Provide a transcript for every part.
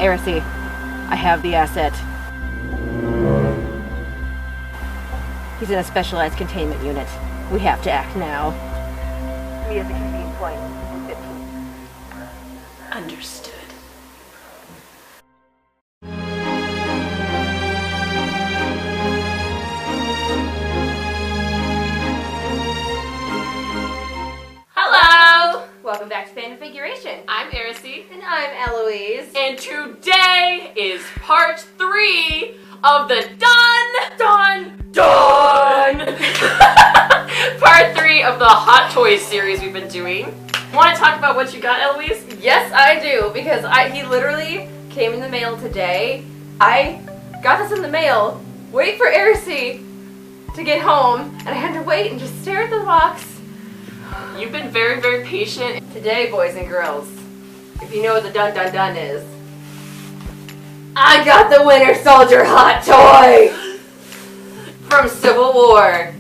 Heresy, I have the asset. He's in a specialized containment unit. We have to act now. Meet at the convene point in 15. Understood. Hello! Welcome back to Fanfiguration. I'm Heresy. And I'm Eloise. And today is part 3 of the part 3 of the Hot Toys series we've been doing. Want to talk about what you got, Eloise? Yes, I do, because he literally came in the mail today. I got this in the mail, wait for Heresy to get home, and I had to wait and just stare at the box. You've been very, very patient. Today, boys and girls, if you know what the dun dun dun is, I got the Winter Soldier hot toy from Civil War.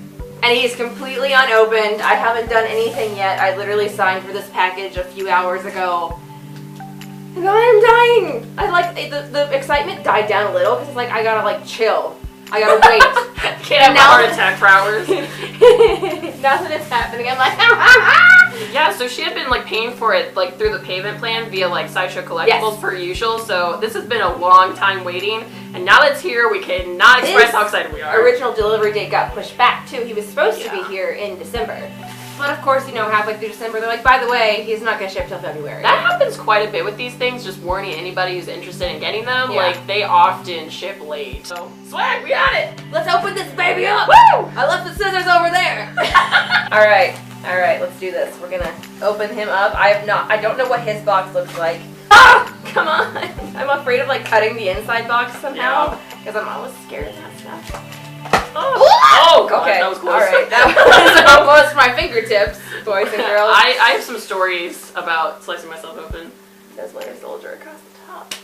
And he's completely unopened. I haven't done anything yet. I literally signed for this package a few hours ago. And I am dying. I like, the excitement died down a little because it's like, I gotta chill. I gotta wait. Can't have a heart attack for hours. Now that it's happening, I'm like, Yeah, so she had been paying for it through the payment plan via Sideshow Collectibles Yes. per usual. So this has been a long time waiting, and now that it's here, we cannot express how excited we are. Original delivery date got pushed back too. He was supposed to be Yeah. here in December, but of course, halfway through December, they're like, by the way, he's not gonna ship till February. That happens quite a bit with these things. Just warning anybody who's interested in getting them. Yeah. They often ship late. So swag, we got it. Let's open this baby up. Woo! I left the scissors over there. All right, let's do this. We're gonna open him up. I don't know what his box looks like. Ah! Come on! I'm afraid of cutting the inside box somehow because I'm always scared of that stuff. Oh God, okay. that was close. All right, that was almost my fingertips, boys and girls. I have some stories about slicing myself open. There's Winter Soldier across the top.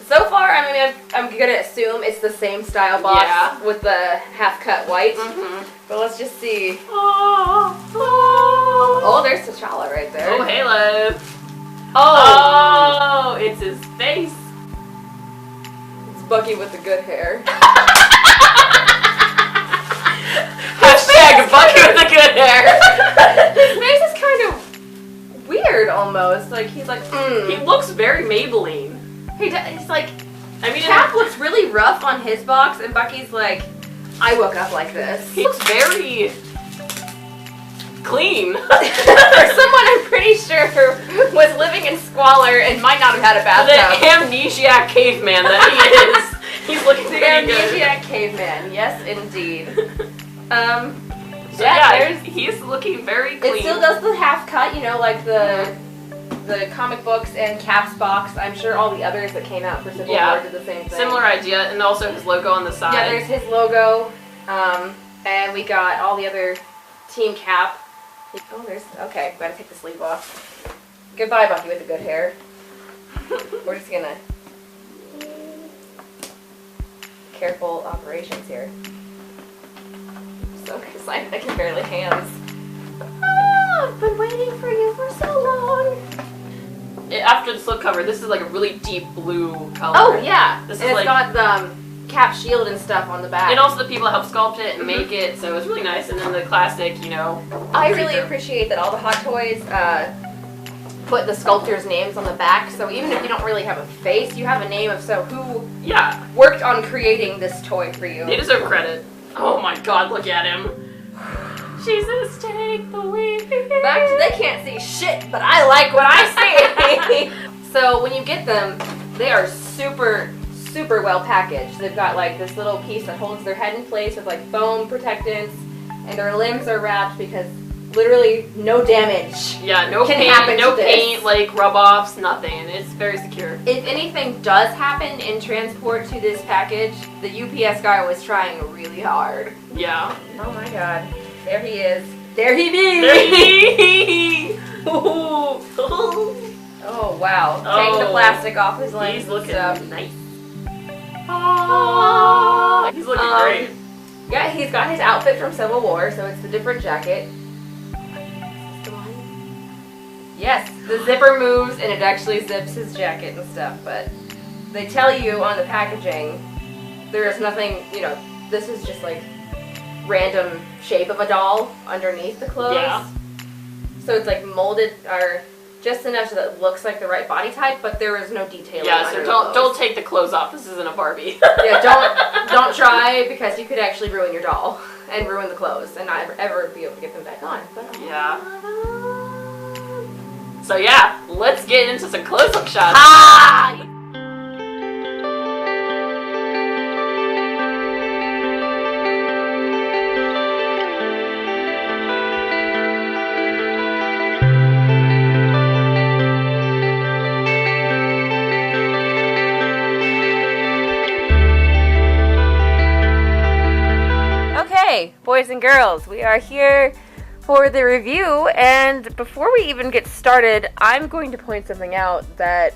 So far, I'm gonna assume it's the same style box with the half-cut white. But let's just see. Oh, there's T'Challa right there. Oh, hey, love. Oh, it's his face. it's Bucky with the good hair. Hashtag Bucky with the good hair. His face is kind of weird, almost. He's like, He looks very Maybelline. He's like, Cap looks really rough on his box, and Bucky's like, I woke up like this. He looks very clean. For someone I'm pretty sure was living in squalor and might not have had a bathtub. The amnesiac caveman that he is. He's looking The pretty good. amnesiac caveman, yes indeed. He's looking very clean. It still does the half cut, like the comic books and Cap's box. I'm sure all the others that came out for Civil War did the same thing. Similar idea, and also his logo on the side. Yeah, there's his logo, and we got all the other Team Cap. Oh, okay, gotta take the sleeve off. Goodbye, Bucky with the good hair. We're just gonna... Careful operations here. So excited, I can barely hands. Oh, I've been waiting for you for so long. After the slipcover, this is a really deep blue color. Oh, yeah. This and is it's got the Cap shield and stuff on the back. And also the people that help sculpt it and make it, so it's really nice. And then the classic, I really appreciate that all the Hot Toys put the sculptors' names on the back, so even if you don't really have a face, you have a name of who worked on creating this toy for you. They deserve credit. Oh my God, look at him. Jesus, take the wheel. They can't see shit, but I like what I see. So when you get them, they are super, super well packaged. They've got this little piece that holds their head in place with foam protectants, and their limbs are wrapped because literally no damage. Yeah, no paint, rub-offs, nothing. It's very secure. If anything does happen in transport to this package, the UPS guy was trying really hard. Yeah. Oh my God. There he is. There he be! There he be! Oh wow. Take the plastic off his legs. He's looking nice. He's looking great. Yeah, he's got his outfit from Civil War, so it's the different jacket. Yes, the zipper moves and it actually zips his jacket and stuff, but they tell you on the packaging there is nothing, this is just like random shape of a doll underneath the clothes. Yeah. So it's like molded or just enough so that it looks like the right body type, but there is no detailing. Yeah, so don't take the clothes off. This isn't a Barbie. Yeah, don't try, because you could actually ruin your doll and ruin the clothes and not ever be able to get them back on. But, yeah. So yeah, let's get into some close-up shots. ah! Okay, boys and girls, we are here for the review, and before we even get started, I'm going to point something out that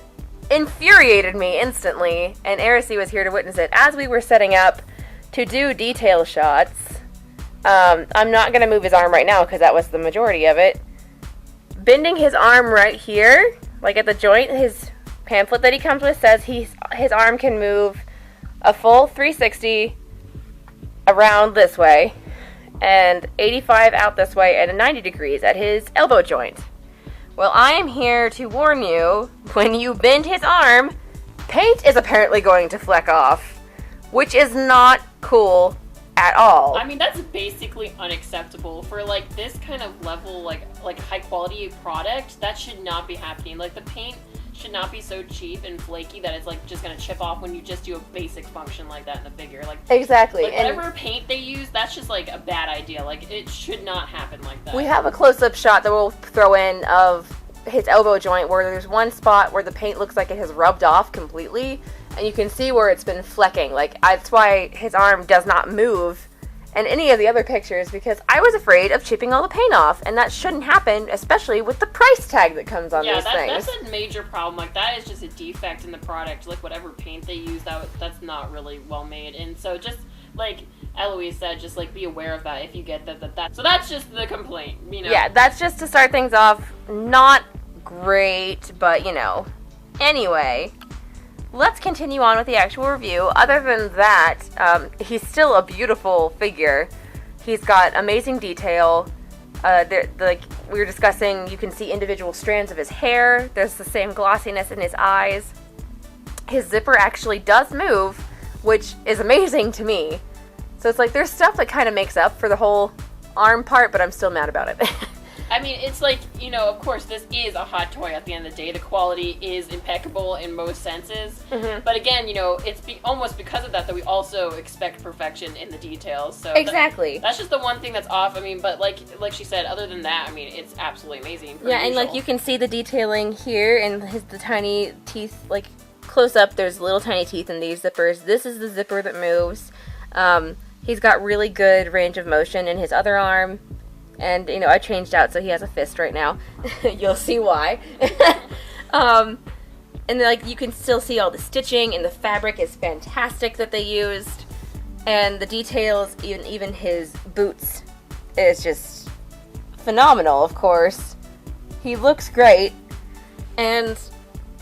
infuriated me instantly, and Aracey was here to witness it. As we were setting up to do detail shots, I'm not going to move his arm right now because that was the majority of it. Bending his arm right here, like at the joint, his pamphlet that he comes with says his arm can move a full 360 around this way, and 85 out this way, and 90 degrees at his elbow joint. Well, I am here to warn you, when you bend his arm, paint is apparently going to fleck off, which is not cool at all. I mean, that's basically unacceptable for like this kind of level, like high quality product. That should not be happening. Like, the paint should not be so cheap and flaky that it's like just gonna chip off when you just do a basic function like that in the figure. Like, exactly. Like, whatever paint they use, that's just like a bad idea. Like, it should not happen like that. We have a close-up shot that we'll throw in of his elbow joint where there's one spot where the paint looks like it has rubbed off completely, and you can see where it's been flecking. Like, that's why his arm does not move in any of the other pictures, because I was afraid of chipping all the paint off, and that shouldn't happen, especially with the price tag that comes on these things. That's a major problem. Like, that is just a defect in the product. Like, whatever paint they use, that's not really well made. And so just, like Eloise said, just, like, be aware of that if you get that. So that's just the complaint, Yeah, that's just to start things off. Not great, but, Anyway, let's continue on with the actual review. Other than that, he's still a beautiful figure. He's got amazing detail. Like we were discussing, you can see individual strands of his hair. There's the same glossiness in his eyes. His zipper actually does move, which is amazing to me. So it's like there's stuff that kind of makes up for the whole arm part, but I'm still mad about it. I mean, it's like, of course, this is a hot toy at the end of the day. The quality is impeccable in most senses. Mm-hmm. But again, it's almost because of that we also expect perfection in the details. So exactly. That's just the one thing that's off. I mean, but like she said, other than that, I mean, it's absolutely amazing. Yeah, and like you can see the detailing here and the tiny teeth, like close up, there's little tiny teeth in these zippers. This is the zipper that moves. He's got really good range of motion in his other arm. And, I changed out so he has a fist right now. You'll see why. And, like, you can still see all the stitching, and the fabric is fantastic that they used. And the details, even his boots, is just phenomenal, of course. He looks great. And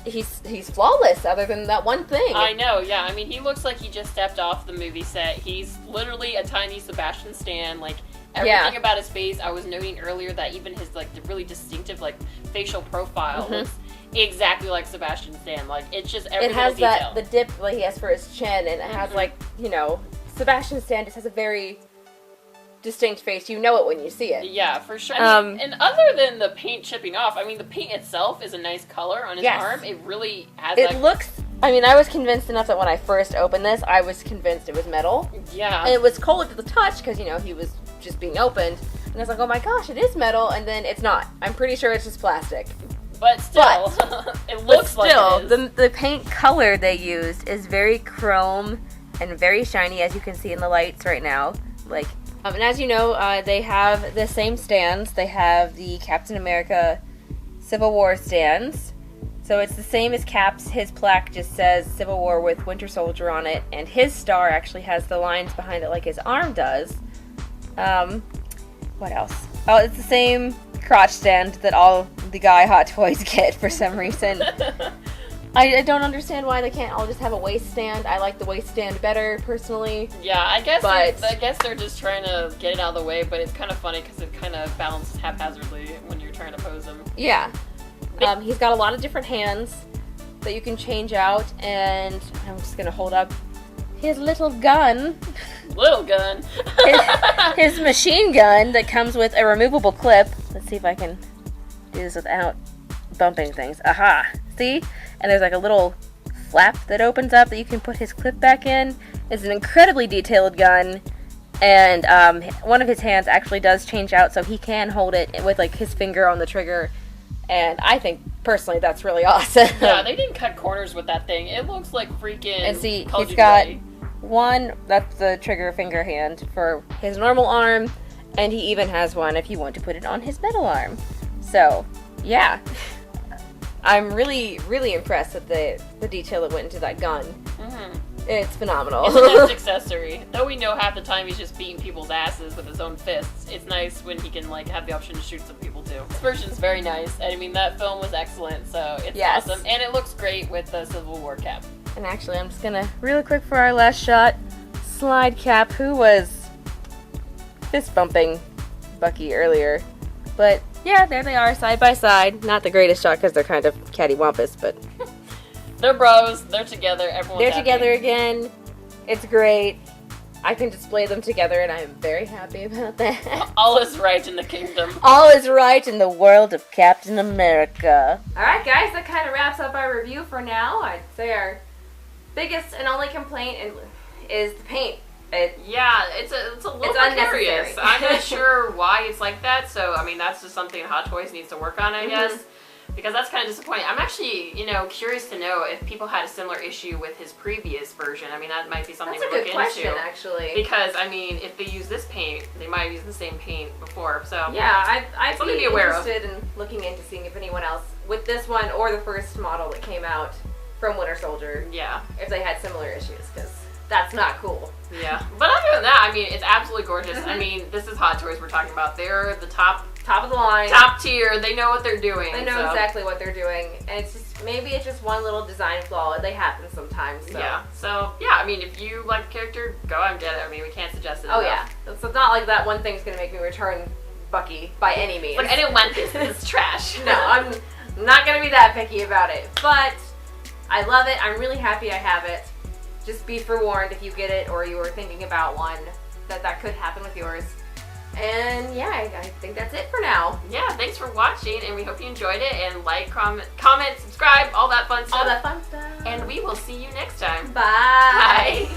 he's flawless, other than that one thing. I know, yeah. I mean, he looks like he just stepped off the movie set. He's literally a tiny Sebastian Stan, like... Everything about his face, I was noting earlier that even his, like, the really distinctive, like, facial profile looks exactly like Sebastian Stan. Like, it's just every little detail. It has the dip like he has for his chin, and it has, like, Sebastian Stan just has a very distinct face. You know it when you see it. Yeah, for sure. I mean, and other than the paint chipping off, I mean, the paint itself is a nice color on his arm. It really has I mean, I was convinced enough that when I first opened this, I was convinced it was metal. Yeah. And it was cold to the touch, because, he was just being opened, and I was like, oh my gosh, it is metal, and then it's not. I'm pretty sure it's just plastic. But still, it looks like it is. The paint color they used is very chrome and very shiny, as you can see in the lights right now. Like, and as you know, they have the same stands. They have the Captain America Civil War stands. So it's the same as Cap's. His plaque just says Civil War with Winter Soldier on it, and his star actually has the lines behind it like his arm does. What else? Oh, it's the same crotch stand that all the guy Hot Toys get for some reason. I don't understand why they can't all just have a waiststand. I like the waiststand better, personally. Yeah, I guess they're just trying to get it out of the way, but it's kind of funny because it kind of balances haphazardly when you're trying to pose him. Yeah. He's got a lot of different hands that you can change out, and I'm just going to hold up his little gun. Little gun? his machine gun that comes with a removable clip. Let's see if I can do this without bumping things. Aha! See? And there's like a little flap that opens up that you can put his clip back in. It's an incredibly detailed gun, and one of his hands actually does change out, so he can hold it with like his finger on the trigger, and I think personally that's really awesome. Yeah, they didn't cut corners with that thing. It looks like freaking. And see, he's got one, that's the trigger finger hand for his normal arm, and he even has one if you want to put it on his metal arm. So, yeah. I'm really, really impressed with the detail that went into that gun. Mm-hmm. It's phenomenal. It's a nice accessory. Though we know half the time he's just beating people's asses with his own fists, it's nice when he can like have the option to shoot some people too. This version's very nice. I mean, that film was excellent, so it's awesome. And it looks great with the Civil War cap. And actually, I'm just gonna, really quick for our last shot, slide Cap, who was fist bumping Bucky earlier. But yeah, there they are, side by side. Not the greatest shot because they're kind of cattywampus, but they're bros. They're together. Everyone's They're happy. together again. It's great. I can display them together, and I am very happy about that. All is right in the kingdom. All is right in the world of Captain America. Alright, guys, that kind of wraps up our review for now. I'd say our biggest and only complaint is the paint. It's a little precarious. I'm not sure why it's like that, so I mean that's just something Hot Toys needs to work on, I guess. Because that's kind of disappointing. I'm actually, curious to know if people had a similar issue with his previous version. I mean, that might be something to look into. That's a good question, actually. Because, I mean, if they use this paint, they might have used the same paint before, so... Yeah, I'd be aware of. interested in looking into seeing if anyone else, with this one or the first model that came out from Winter Soldier, if they had similar issues, because that's not cool. Yeah. But other than that, I mean, it's absolutely gorgeous. I mean, this is Hot Toys we're talking about. They're the top of the line. Top tier. They know what they're doing. They know exactly what they're doing. And maybe it's just one little design flaw. They happen sometimes. So. Yeah. So, yeah, I mean, if you like the character, go out and get it. I mean, we can't suggest it enough. Yeah. So it's not like that one thing's going to make me return Bucky by any means. Like, I didn't want this. This is trash. No, I'm not going to be that picky about it. But I love it. I'm really happy I have it. Just be forewarned if you get it or you were thinking about one that could happen with yours. And yeah, I think that's it for now. Yeah, thanks for watching, and we hope you enjoyed it. And like, comment, subscribe, all that fun stuff. All that fun stuff. And we will see you next time. Bye. Bye.